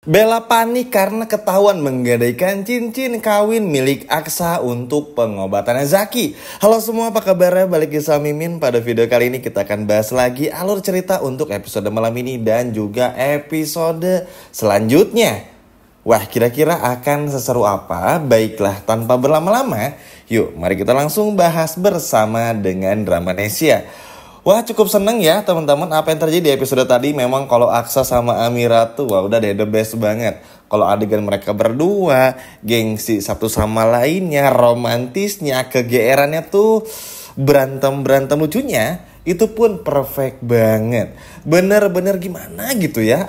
Bella panik karena ketahuan menggadaikan cincin kawin milik Aksa untuk pengobatannya Zaki. Halo semua, apa kabarnya? Balik ke sama Mimin. Pada video kali ini kita akan bahas lagi alur cerita untuk episode malam ini dan juga episode selanjutnya. Wah, kira-kira akan seseru apa? Baiklah, tanpa berlama-lama, yuk mari kita langsung bahas bersama dengan Dramanesia. Wah, cukup seneng ya teman-teman apa yang terjadi di episode tadi. Memang kalau Aksa sama Amira tuh wah udah deh the best banget. Kalau adegan mereka berdua, gengsi satu sama lainnya, romantisnya, kegeerannya tuh, berantem lucunya, itu pun perfect banget. Bener-bener gimana gitu ya,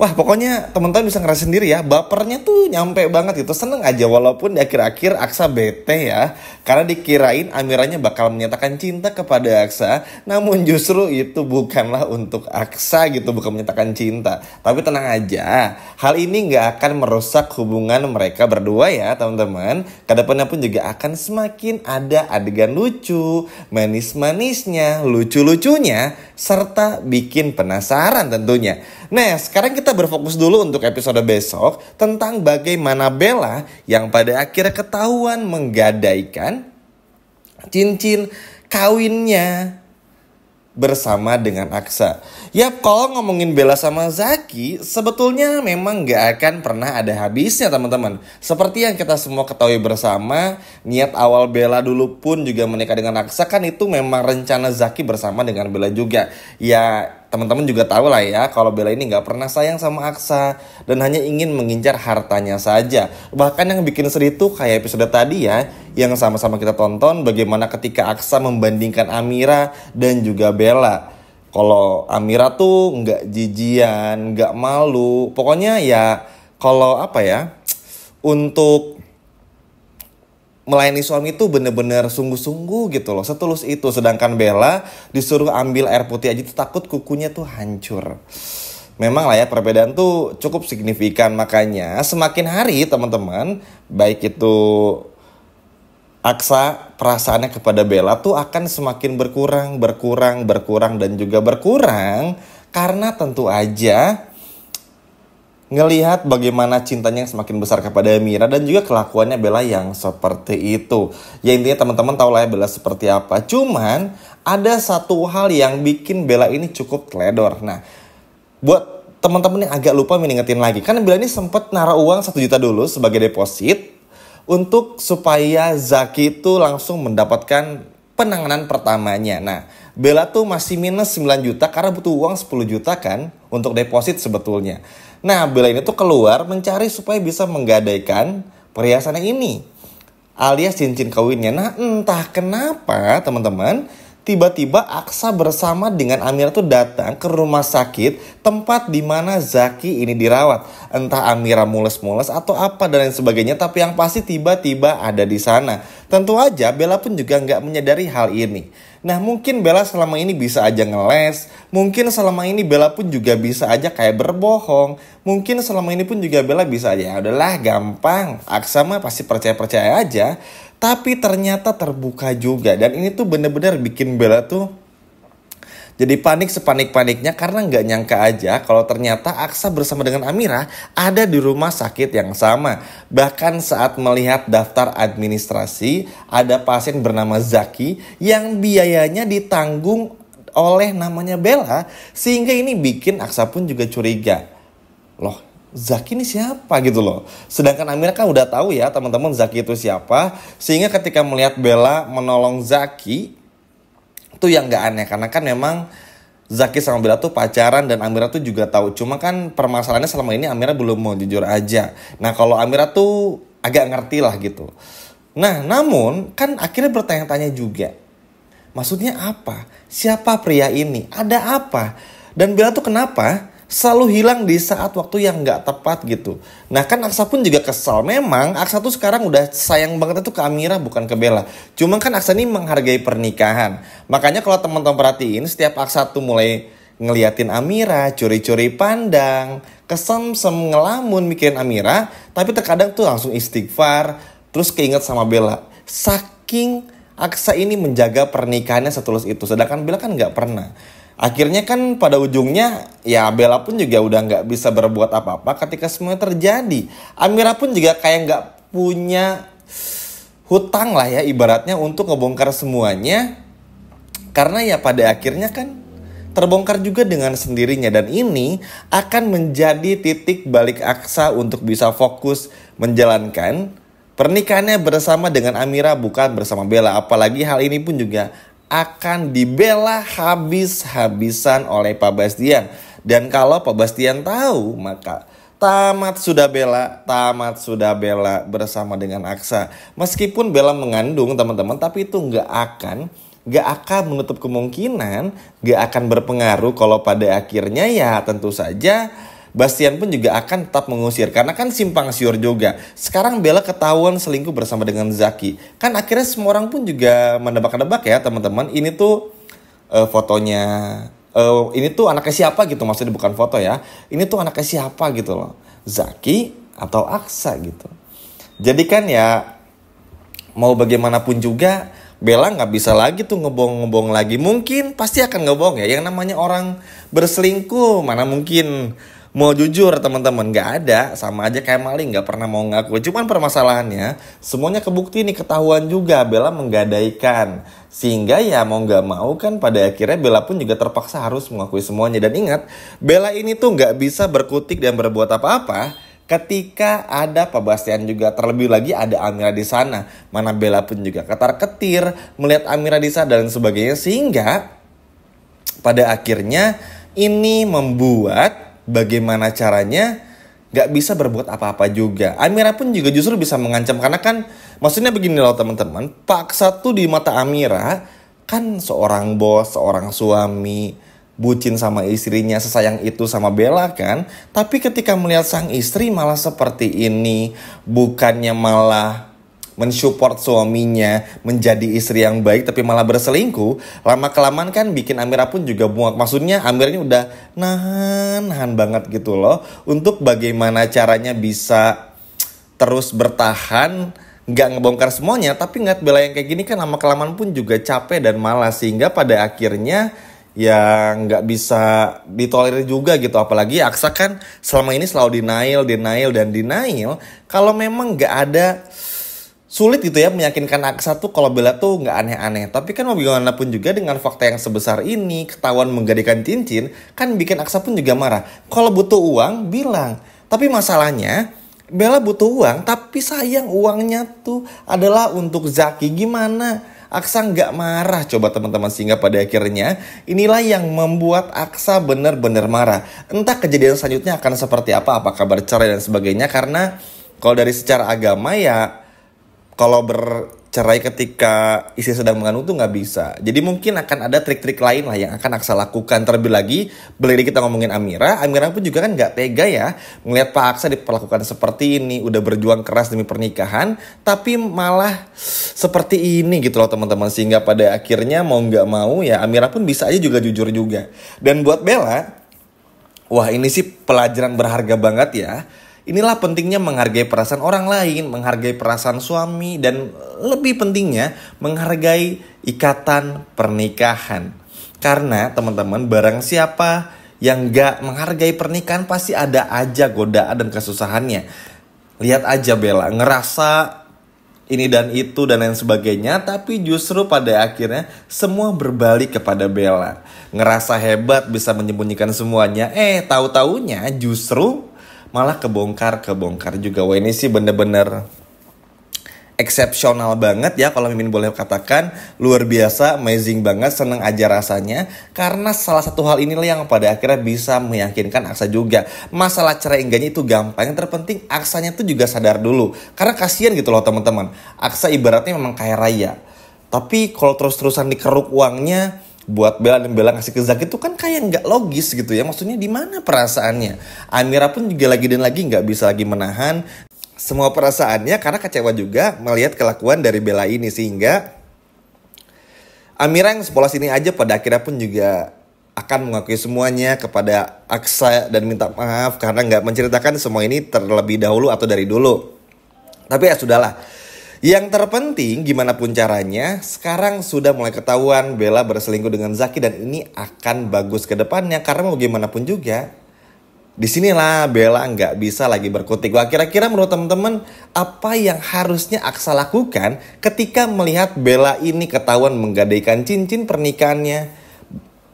wah, pokoknya teman-teman bisa ngerasain sendiri ya, bapernya tuh nyampe banget gitu. Seneng aja walaupun di akhir-akhir Aksa bete ya, karena dikirain Amiranya bakal menyatakan cinta kepada Aksa, namun justru itu bukanlah untuk Aksa gitu, bukan menyatakan cinta. Tapi tenang aja, hal ini nggak akan merusak hubungan mereka berdua ya teman-teman. Kedepannya pun juga akan semakin ada adegan lucu, manis-manisnya, lucu-lucunya, serta bikin penasaran tentunya. Nah, sekarang kita berfokus dulu untuk episode besok tentang bagaimana Bella yang pada akhirnya ketahuan menggadaikan cincin kawinnya bersama dengan Aksa. Yap, kalau ngomongin Bella sama Zaki, sebetulnya memang gak akan pernah ada habisnya teman-teman. Seperti yang kita semua ketahui bersama, niat awal Bella dulu pun juga menikah dengan Aksa kan itu memang rencana Zaki bersama dengan Bella juga. Ya, teman-teman juga tahu lah ya, kalau Bella ini gak pernah sayang sama Aksa dan hanya ingin mengincar hartanya saja. Bahkan yang bikin sedih tuh kayak episode tadi ya, yang sama-sama kita tonton bagaimana ketika Aksa membandingkan Amira dan juga Bella. Kalau Amira tuh nggak jijian, nggak malu. Pokoknya ya kalau untuk melayani suami itu bener-bener sungguh-sungguh gitu loh. Setulus itu. Sedangkan Bella disuruh ambil air putih aja tuh takut kukunya tuh hancur. Memang lah ya perbedaan tuh cukup signifikan. Makanya semakin hari teman-teman, baik itu Aksa perasaannya kepada Bella tuh akan semakin berkurang dan juga berkurang karena tentu aja ngelihat bagaimana cintanya yang semakin besar kepada Amira dan juga kelakuannya Bella yang seperti itu. Ya intinya teman-teman tahu lah ya Bella seperti apa. Cuman ada satu hal yang bikin Bella ini cukup teledor. Nah, buat teman-teman yang agak lupa mengingetin lagi, kan Bella ini sempat naruh uang 1 juta dulu sebagai deposit untuk supaya Zaki itu langsung mendapatkan penanganan pertamanya. Nah, Bella tuh masih minus 9 juta karena butuh uang 10 juta kan untuk deposit sebetulnya. Nah, Bella ini tuh keluar mencari supaya bisa menggadaikan perhiasannya ini, alias cincin kawinnya. Nah, entah kenapa teman-teman, tiba-tiba Aksa bersama dengan Amira tuh datang ke rumah sakit tempat di mana Zaki ini dirawat. Entah Amira mules-mules atau apa dan lain sebagainya, tapi yang pasti tiba-tiba ada di sana. Tentu aja Bella pun juga nggak menyadari hal ini. Nah, mungkin Bella selama ini bisa aja ngeles, mungkin selama ini Bella pun juga bisa aja kayak berbohong, mungkin selama ini pun juga Bella bisa aja, ya udahlah gampang, Aksa mah pasti percaya-percaya aja. Tapi ternyata terbuka juga. Dan ini tuh bener-bener bikin Bella tuh jadi panik sepanik-paniknya karena nggak nyangka aja kalau ternyata Aksa bersama dengan Amira ada di rumah sakit yang sama. Bahkan saat melihat daftar administrasi, ada pasien bernama Zaki yang biayanya ditanggung oleh namanya Bella. Sehingga ini bikin Aksa pun juga curiga. Loh, Zaki ini siapa gitu loh. Sedangkan Amira kan udah tahu ya teman-teman Zaki itu siapa. Sehingga ketika melihat Bella menolong Zaki, itu yang gak aneh. Karena kan memang Zaki sama Bella tuh pacaran dan Amira tuh juga tahu. Cuma kan permasalahannya selama ini Amira belum mau jujur aja. Nah, kalau Amira tuh agak ngerti lah gitu. Nah, namun kan akhirnya bertanya-tanya juga. Maksudnya apa? Siapa pria ini? Ada apa? Dan Bella tuh kenapa selalu hilang di saat waktu yang gak tepat gitu. Nah, kan Aksa pun juga kesal. Memang Aksa tuh sekarang udah sayang banget itu ke Amira bukan ke Bella. Cuma kan Aksa ini menghargai pernikahan. Makanya kalau teman-teman perhatiin, setiap Aksa tuh mulai ngeliatin Amira, curi-curi pandang, kesemsem, ngelamun mikirin Amira, tapi terkadang tuh langsung istighfar, terus keinget sama Bella. Saking Aksa ini menjaga pernikahannya setulus itu, sedangkan Bella kan gak pernah. Akhirnya kan pada ujungnya ya Bella pun juga udah nggak bisa berbuat apa-apa ketika semuanya terjadi. Amira pun juga kayak nggak punya hutang lah ya ibaratnya untuk ngebongkar semuanya. Karena ya pada akhirnya kan terbongkar juga dengan sendirinya. Dan ini akan menjadi titik balik Aksa untuk bisa fokus menjalankan pernikahannya bersama dengan Amira, bukan bersama Bella. Apalagi hal ini pun juga akan dibela habis-habisan oleh Pak Bastian. Dan kalau Pak Bastian tahu, maka tamat sudah Bella bersama dengan Aksa. Meskipun Bella mengandung teman-teman, tapi itu nggak akan menutup kemungkinan, nggak akan berpengaruh kalau pada akhirnya ya tentu saja Bastian pun juga akan tetap mengusir. Karena kan simpang siur juga. Sekarang Bella ketahuan selingkuh bersama dengan Zaki. Kan akhirnya semua orang pun juga mendebak-debak ya teman-teman. Ini tuh fotonya. Ini tuh anaknya siapa gitu. Maksudnya bukan foto ya. Ini tuh anaknya siapa gitu loh. Zaki atau Aksa gitu. Jadi kan ya mau bagaimanapun juga Bella nggak bisa lagi tuh ngebong-ngebong lagi. Mungkin pasti akan ngebong ya. Yang namanya orang berselingkuh mana mungkin mau jujur teman-teman, nggak ada, sama aja kayak maling, nggak pernah mau ngaku. Cuman permasalahannya semuanya kebukti nih, ketahuan juga Bella menggadaikan, sehingga ya mau nggak mau kan pada akhirnya Bella pun juga terpaksa harus mengakui semuanya. Dan ingat, Bella ini tuh nggak bisa berkutik dan berbuat apa-apa ketika ada Pak Bastian juga. Terlebih lagi ada Amira di sana, mana Bella pun juga ketar-ketir melihat Amira di sana dan sebagainya, sehingga pada akhirnya ini membuat bagaimana caranya gak bisa berbuat apa-apa juga. Amira pun juga justru bisa mengancam. Karena kan maksudnya begini loh teman-teman, Pak Aksa tuh di mata Amira kan seorang bos, seorang suami, bucin sama istrinya, sesayang itu sama Bella kan. Tapi ketika melihat sang istri malah seperti ini, bukannya malah mensupport suaminya menjadi istri yang baik, tapi malah berselingkuh, lama-kelamaan kan bikin Amira pun juga muak. Maksudnya Amira ini udah nahan banget gitu loh, untuk bagaimana caranya bisa terus bertahan, nggak ngebongkar semuanya. Tapi ngeliat Bella yang kayak gini kan lama-kelamaan pun juga capek dan malas, sehingga pada akhirnya ya nggak bisa ditolerir juga gitu. Apalagi Aksa kan selama ini selalu denial. Kalau memang nggak ada, sulit gitu ya meyakinkan Aksa tuh kalau Bella tuh nggak aneh-aneh. Tapi kan mau bagaimanapun juga dengan fakta yang sebesar ini, ketahuan menggadaikan cincin, kan bikin Aksa pun juga marah. Kalau butuh uang, bilang. Tapi masalahnya, Bella butuh uang, tapi sayang uangnya tuh adalah untuk Zaki. Gimana? Aksa nggak marah coba teman-teman, sehingga pada akhirnya inilah yang membuat Aksa benar-benar marah. Entah kejadian selanjutnya akan seperti apa, apakah bercerai dan sebagainya. Karena kalau dari secara agama ya, kalau bercerai ketika istri sedang mengandung tuh nggak bisa. Jadi mungkin akan ada trik-trik lain lah yang akan Aksa lakukan. Terlebih lagi, beli kita ngomongin Amira pun juga kan nggak tega ya melihat Pak Aksa diperlakukan seperti ini. Udah berjuang keras demi pernikahan, tapi malah seperti ini gitu loh teman-teman. Sehingga pada akhirnya mau nggak mau ya Amira pun bisa aja juga jujur juga. Dan buat Bella, wah ini sih pelajaran berharga banget ya. Inilah pentingnya menghargai perasaan orang lain, menghargai perasaan suami, dan lebih pentingnya menghargai ikatan pernikahan. Karena teman-teman, barang siapa yang gak menghargai pernikahan pasti ada aja godaan dan kesusahannya. Lihat aja Bella, ngerasa ini dan itu dan lain sebagainya, tapi justru pada akhirnya semua berbalik kepada Bella. Ngerasa hebat bisa menyembunyikan semuanya, tahu-taunya justru malah kebongkar juga. Wah ini sih bener-bener eksepsional banget ya kalau Mimin boleh katakan. Luar biasa, amazing banget, seneng aja rasanya. Karena salah satu hal inilah yang pada akhirnya bisa meyakinkan Aksa juga. Masalah cerai enggaknya itu gampang, yang terpenting Aksanya tuh juga sadar dulu. Karena kasihan gitu loh teman-teman, Aksa ibaratnya memang kaya raya, tapi kalau terus-terusan dikeruk uangnya buat Bella dan Bella ngasih ke Zaki itu kan kayak nggak logis gitu ya. Maksudnya di mana perasaannya? Amira pun juga lagi dan lagi nggak bisa lagi menahan semua perasaannya karena kecewa juga melihat kelakuan dari Bella ini. Sehingga Amira yang sepolos ini aja pada akhirnya pun juga akan mengakui semuanya kepada Aksa dan minta maaf karena nggak menceritakan semua ini terlebih dahulu atau dari dulu. Tapi ya sudahlah. Yang terpenting gimana pun caranya, sekarang sudah mulai ketahuan Bella berselingkuh dengan Zaki dan ini akan bagus ke depannya karena mau gimana pun juga. Disinilah Bella nggak bisa lagi berkutik. Wah, kira-kira menurut teman-teman apa yang harusnya Aksa lakukan ketika melihat Bella ini ketahuan menggadaikan cincin pernikahannya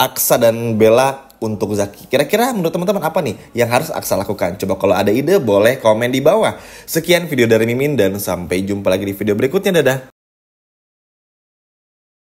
Aksa dan Bella untuk Zaki? Kira-kira menurut teman-teman apa nih yang harus Aksa lakukan? Coba kalau ada ide boleh komen di bawah. Sekian video dari Mimin dan sampai jumpa lagi di video berikutnya. Dadah.